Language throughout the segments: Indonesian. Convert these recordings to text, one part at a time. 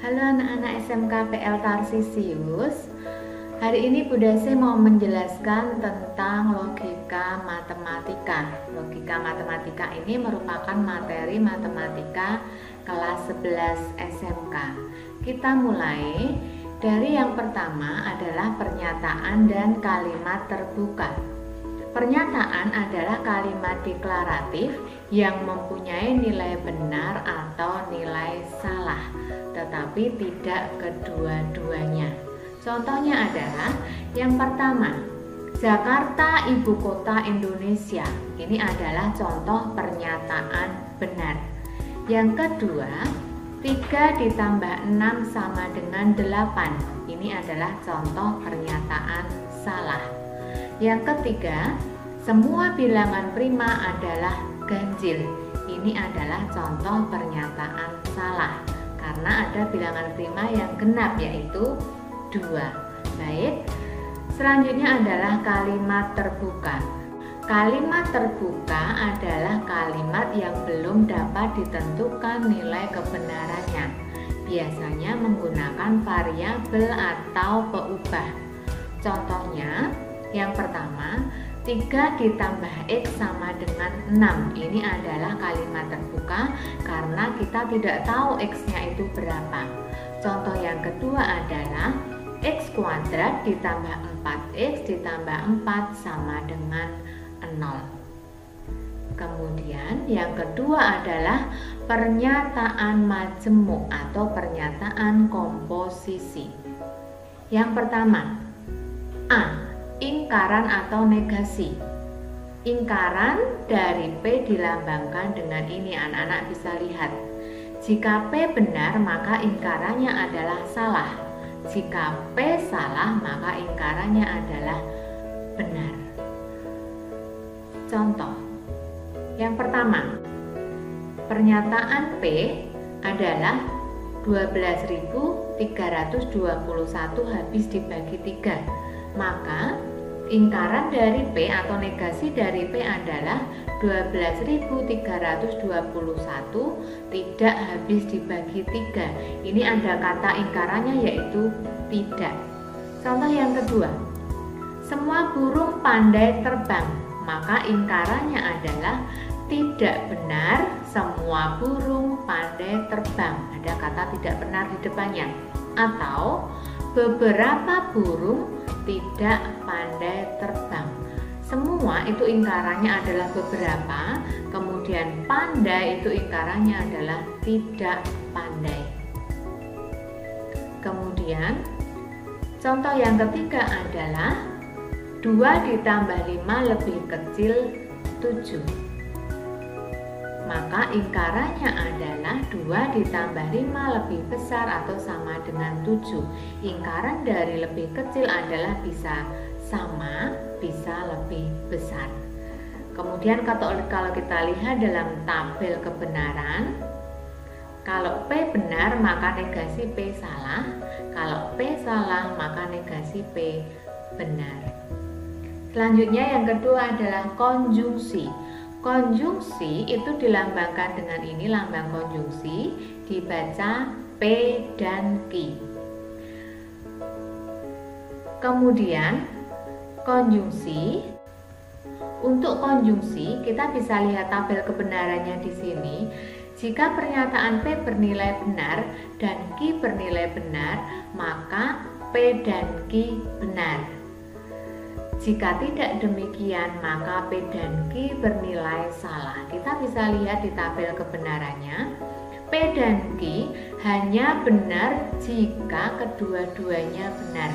Halo anak-anak SMK PL Tarsisius. Hari ini Bu Dase mau menjelaskan tentang logika matematika. Logika matematika ini merupakan materi matematika kelas 11 SMK. Kita mulai dari yang pertama adalah pernyataan dan kalimat terbuka. Pernyataan adalah kalimat deklaratif yang mempunyai nilai benar atau nilai salah, tetapi tidak kedua-duanya. Contohnya adalah yang pertama, Jakarta ibu kota Indonesia. Ini adalah contoh pernyataan benar. Yang kedua, 3 ditambah 6 sama dengan 8. Ini adalah contoh pernyataan salah. Yang ketiga, semua bilangan prima adalah ganjil. Ini adalah contoh pernyataan salah karena ada bilangan prima yang genap, yaitu 2. Baik, selanjutnya adalah kalimat terbuka. Kalimat terbuka adalah kalimat yang belum dapat ditentukan nilai kebenarannya. Biasanya menggunakan variabel atau peubah. Contohnya, yang pertama, 3 ditambah X sama dengan 6. Ini adalah kalimat terbuka karena kita tidak tahu X-nya itu berapa. Contoh yang kedua adalah X kuadrat ditambah 4X ditambah 4 sama dengan 0. Kemudian yang kedua adalah pernyataan majemuk atau pernyataan komposisi. Yang pertama, A. Ingkaran atau negasi. Ingkaran dari P dilambangkan dengan ini, anak-anak bisa lihat. Jika P benar, maka ingkarannya adalah salah. Jika P salah, maka ingkarannya adalah benar. Contoh. Yang pertama, pernyataan P adalah 12.321 habis dibagi 3. Maka ingkaran dari P atau negasi dari P adalah 12.321 tidak habis dibagi 3. Ini ada kata ingkarannya yaitu tidak. Contoh yang kedua, semua burung pandai terbang. Maka ingkarannya adalah tidak benar semua burung pandai terbang. Ada kata tidak benar di depannya. Atau beberapa burung tidak pandai terbang. Semua itu ingkarannya adalah beberapa, kemudian pandai itu ingkarannya adalah tidak pandai. Kemudian contoh yang ketiga adalah 2 ditambah 5 lebih kecil 7. Maka ingkarannya adalah 2 ditambah 5 lebih besar atau sama dengan 7. Ingkaran dari lebih kecil adalah bisa sama, bisa lebih besar. Kemudian kalau kita lihat dalam tabel kebenaran, kalau P benar maka negasi P salah, kalau P salah maka negasi P benar. Selanjutnya yang kedua adalah konjungsi. Konjungsi itu dilambangkan dengan ini, lambang konjungsi dibaca P dan Q. Kemudian konjungsi, untuk konjungsi kita bisa lihat tabel kebenarannya di sini. Jika pernyataan P bernilai benar dan Q bernilai benar, maka P dan Q benar. Jika tidak demikian, maka P dan Q bernilai salah. Kita bisa lihat di tabel kebenarannya, P dan Q hanya benar jika kedua-duanya benar.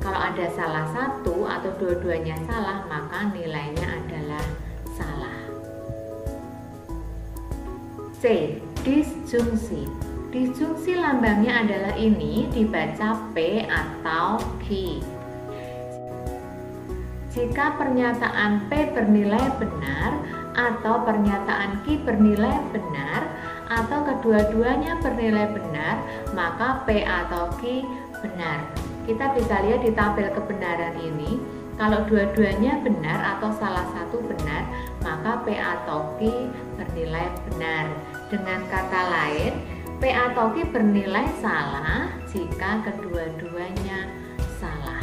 Kalau ada salah satu atau dua-duanya salah, maka nilainya adalah salah. C. Disjungsi. Disjungsi lambangnya adalah ini, dibaca P atau Q. Jika pernyataan P bernilai benar atau pernyataan Q bernilai benar atau kedua-duanya bernilai benar, maka P atau Q benar. Kita bisa lihat di tabel kebenaran ini, kalau dua-duanya benar atau salah satu benar, maka P atau Q bernilai benar. Dengan kata lain, P atau Q bernilai salah jika kedua-duanya salah.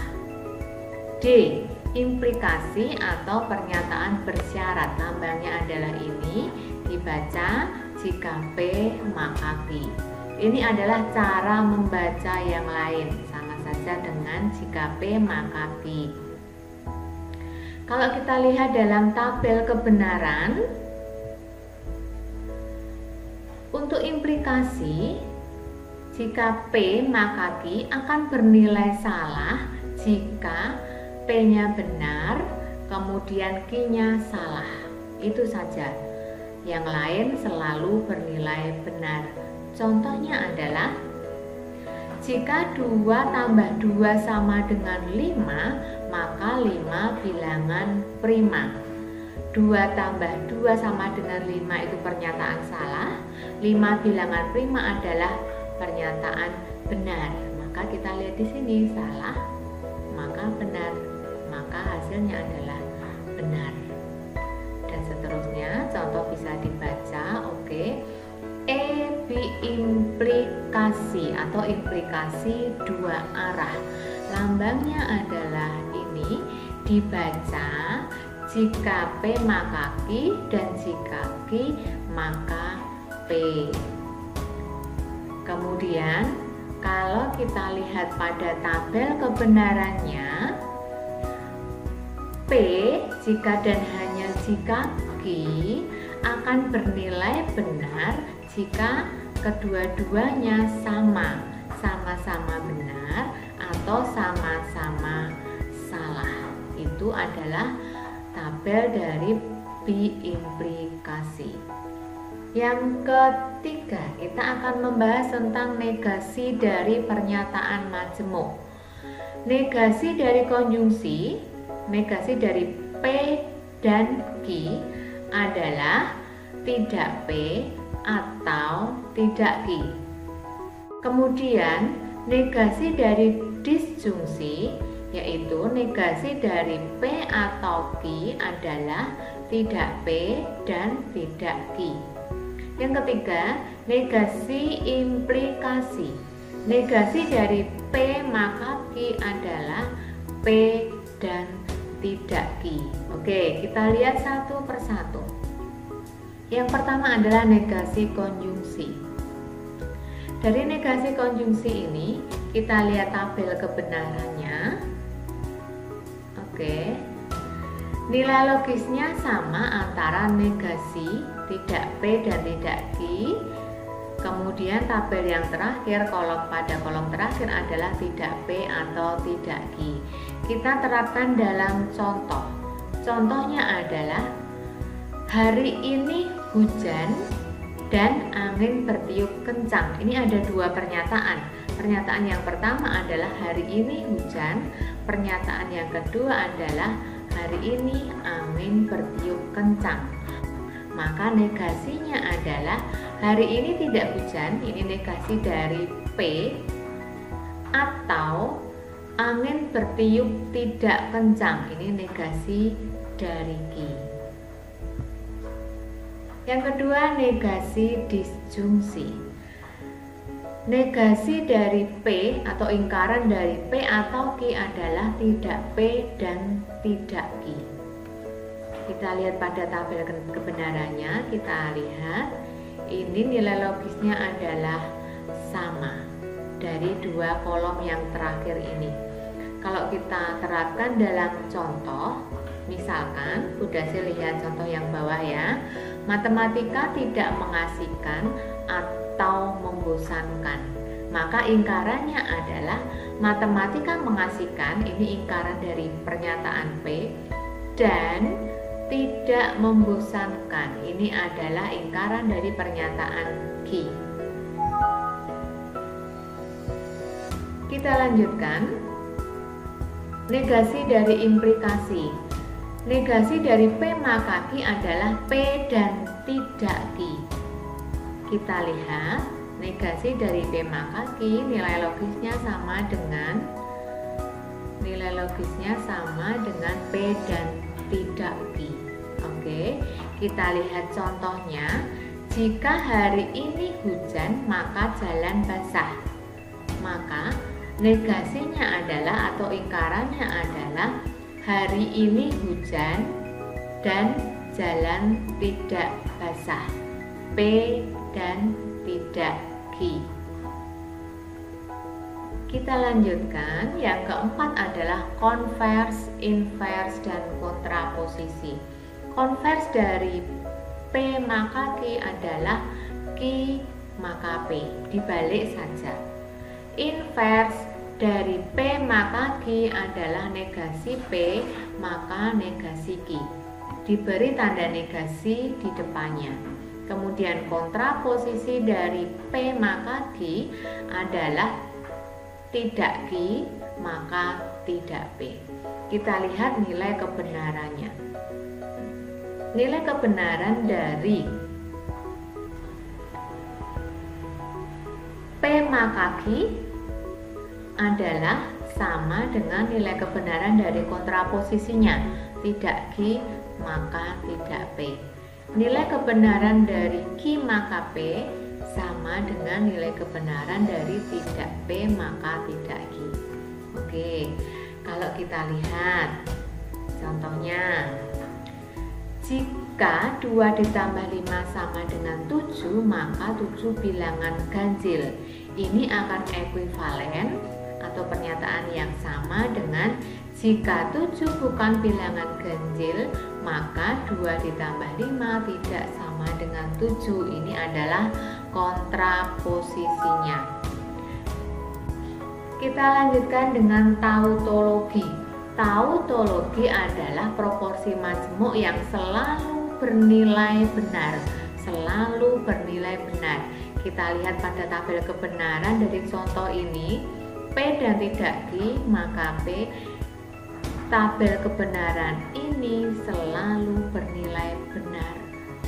D. Implikasi atau pernyataan bersyarat, lambangnya adalah ini, dibaca jika P maka Q. Ini adalah cara membaca yang lain, sama saja dengan jika P maka Q. Kalau kita lihat dalam tabel kebenaran, untuk implikasi, jika P maka Q akan bernilai salah jika P-nya benar, kemudian Q-nya salah. Itu saja. Yang lain selalu bernilai benar. Contohnya adalah jika 2 tambah 2 sama dengan 5, maka 5 bilangan prima. 2 tambah 2 sama dengan 5 itu pernyataan salah. 5 bilangan prima adalah pernyataan benar. Maka kita lihat di sini salah, maka benar, maka hasilnya adalah benar. Dan seterusnya, contoh bisa dibaca. Oke. E, B, implikasi atau implikasi dua arah. Lambangnya adalah ini, dibaca jika P maka Q dan jika Q maka P. Kemudian kalau kita lihat pada tabel kebenarannya, P jika dan hanya jika Q akan bernilai benar jika kedua-duanya sama-sama benar atau sama-sama salah. Itu adalah tabel dari biimplikasi. Yang ketiga, kita akan membahas tentang negasi dari pernyataan majemuk. Negasi dari konjungsi, negasi dari P dan Q adalah tidak P atau tidak Q. Kemudian negasi dari disjungsi, yaitu negasi dari P atau Q adalah tidak P dan tidak Q. Yang ketiga, negasi implikasi. Negasi dari P maka Q adalah P dan tidak Q. Oke, kita lihat satu persatu. Yang pertama adalah negasi konjungsi. Dari negasi konjungsi ini, kita lihat tabel kebenarannya. Oke. Nilai logisnya sama antara negasi tidak P dan tidak Q. Kemudian tabel yang terakhir, pada kolom terakhir adalah tidak P atau tidak Q. Kita terapkan dalam contoh. Contohnya adalah hari ini hujan dan angin bertiup kencang. Ini ada dua pernyataan. Pernyataan yang pertama adalah hari ini hujan. Pernyataan yang kedua adalah hari ini angin bertiup kencang. Maka negasinya adalah hari ini tidak hujan, ini negasi dari P, atau angin bertiup tidak kencang, ini negasi dari Q. Yang kedua, negasi disjungsi. Negasi dari P atau ingkaran dari P atau Q adalah tidak P dan tidak Q. Kita lihat pada tabel kebenarannya, kita lihat ini nilai logisnya adalah sama dari dua kolom yang terakhir ini. Kalau kita terapkan dalam contoh, misalkan, Budasi lihat contoh yang bawah ya, matematika tidak mengasihkan atau membosankan. Maka ingkarannya adalah matematika mengasihkan, ini ingkaran dari pernyataan P, dan tidak membosankan, ini adalah ingkaran dari pernyataan Q. Kita lanjutkan. Negasi dari implikasi. Negasi dari P maka Q adalah P dan tidak Q. Kita lihat negasi dari P maka Q, nilai logisnya sama dengan P dan tidak Q. Oke, kita lihat contohnya. Jika hari ini hujan, maka jalan basah. Maka negasinya adalah atau ingkarannya adalah hari ini hujan dan jalan tidak basah. P dan tidak Q. Kita lanjutkan, yang keempat adalah konvers, invers, dan kontraposisi. Konvers dari P maka Q adalah Q maka P, dibalik saja. Invers dari P maka Q adalah negasi P maka negasi Q, diberi tanda negasi di depannya. Kemudian kontraposisi dari P maka Q adalah tidak Q maka tidak P. Kita lihat nilai kebenarannya. Nilai kebenaran dari P maka Q adalah sama dengan nilai kebenaran dari kontraposisinya, tidak Q maka tidak P. Nilai kebenaran dari Q maka P sama dengan nilai kebenaran dari tidak P maka tidak Q. Oke, kalau kita lihat contohnya, jika 2 ditambah 5 sama dengan 7, maka 7 bilangan ganjil. Ini akan ekuivalen atau pernyataan yang sama dengan jika 7 bukan bilangan ganjil, maka 2 ditambah 5 tidak sama dengan 7. Ini adalah kontraposisinya. Kita lanjutkan dengan tautologi. Tautologi adalah proporsi majmuk yang selalu bernilai benar, selalu bernilai benar. Kita lihat pada tabel kebenaran dari contoh ini, P dan tidak Q maka P. Tabel kebenaran ini selalu bernilai benar,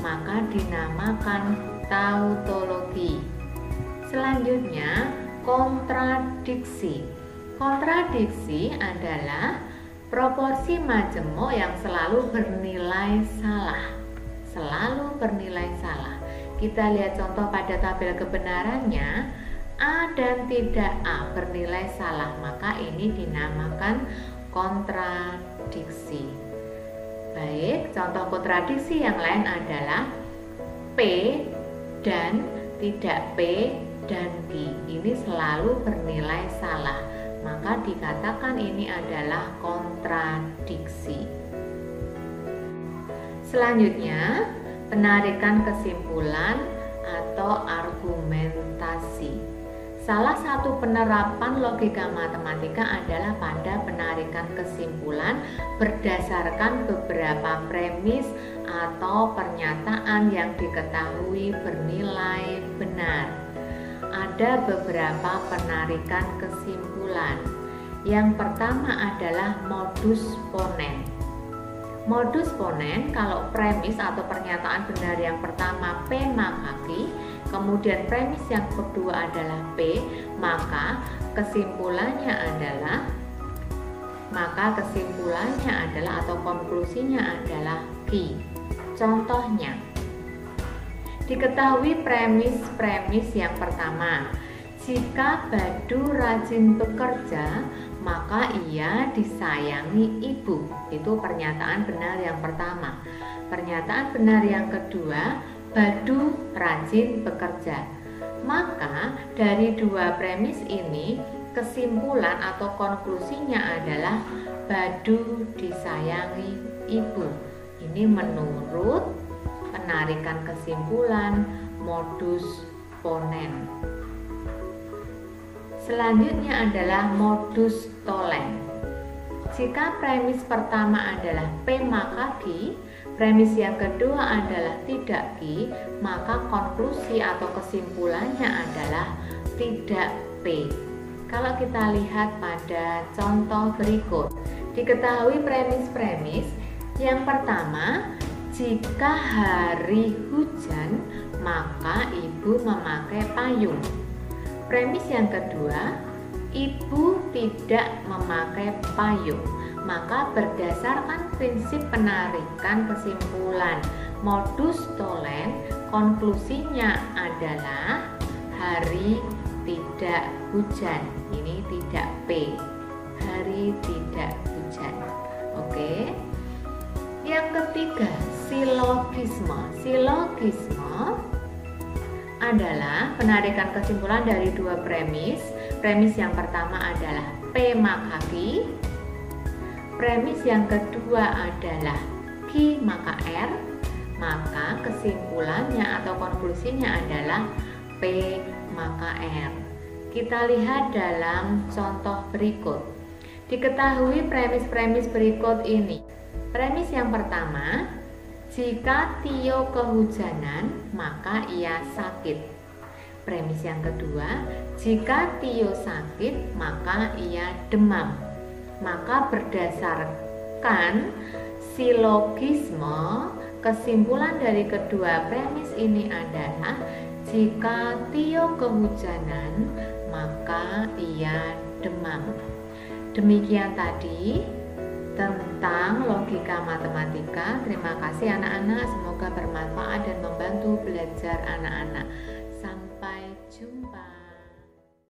maka dinamakan tautologi. Selanjutnya, kontradiksi. Kontradiksi adalah proporsi majemuk yang selalu bernilai salah, selalu bernilai salah. Kita lihat contoh pada tabel kebenarannya, A dan tidak A bernilai salah, maka ini dinamakan kontradiksi. Baik, contoh kontradiksi yang lain adalah P dan tidak P dan Q. Ini selalu bernilai salah, maka dikatakan ini adalah kontradiksi. Selanjutnya, penarikan kesimpulan atau argumentasi. Salah satu penerapan logika matematika adalah pada penarikan kesimpulan berdasarkan beberapa premis atau pernyataan yang diketahui bernilai benar. Ada beberapa penarikan kesimpulan. Yang pertama adalah modus ponens. Modus ponens, kalau premis atau pernyataan benar yang pertama P maka Q, kemudian premis yang kedua adalah P, maka kesimpulannya adalah atau konklusinya adalah Q. Contohnya, diketahui premis yang pertama, jika Badu rajin bekerja, maka ia disayangi ibu. Itu pernyataan benar yang pertama. Pernyataan benar yang kedua, Badu rajin bekerja. Maka dari dua premis ini, kesimpulan atau konklusinya adalah Badu disayangi ibu. Ini menurut penarikan kesimpulan modus ponens. Selanjutnya adalah modus tollens. Jika premis pertama adalah P maka Q, premis yang kedua adalah tidak Q, maka konklusi atau kesimpulannya adalah tidak P. Kalau kita lihat pada contoh berikut, diketahui premis-premis. Yang pertama, jika hari hujan, maka ibu memakai payung. Premis yang kedua, ibu tidak memakai payung. Maka berdasarkan prinsip penarikan kesimpulan modus tollens konklusinya adalah hari tidak hujan. Ini tidak P. Hari tidak hujan. Oke. Yang ketiga, silogisme. Silogisme adalah penarikan kesimpulan dari dua premis. Premis yang pertama adalah P maka Q. Premis yang kedua adalah Q maka R. Maka kesimpulannya atau konklusinya adalah P maka R. Kita lihat dalam contoh berikut. Diketahui premis-premis berikut ini. Premis yang pertama, jika Tio kehujanan, maka ia sakit. Premis yang kedua, jika Tio sakit, maka ia demam. Maka berdasarkan silogisme, kesimpulan dari kedua premis ini adalah jika Tio kehujanan, maka ia demam. Demikian tadi tentang logika matematika. Terima kasih anak-anak, semoga bermanfaat dan membantu belajar anak-anak.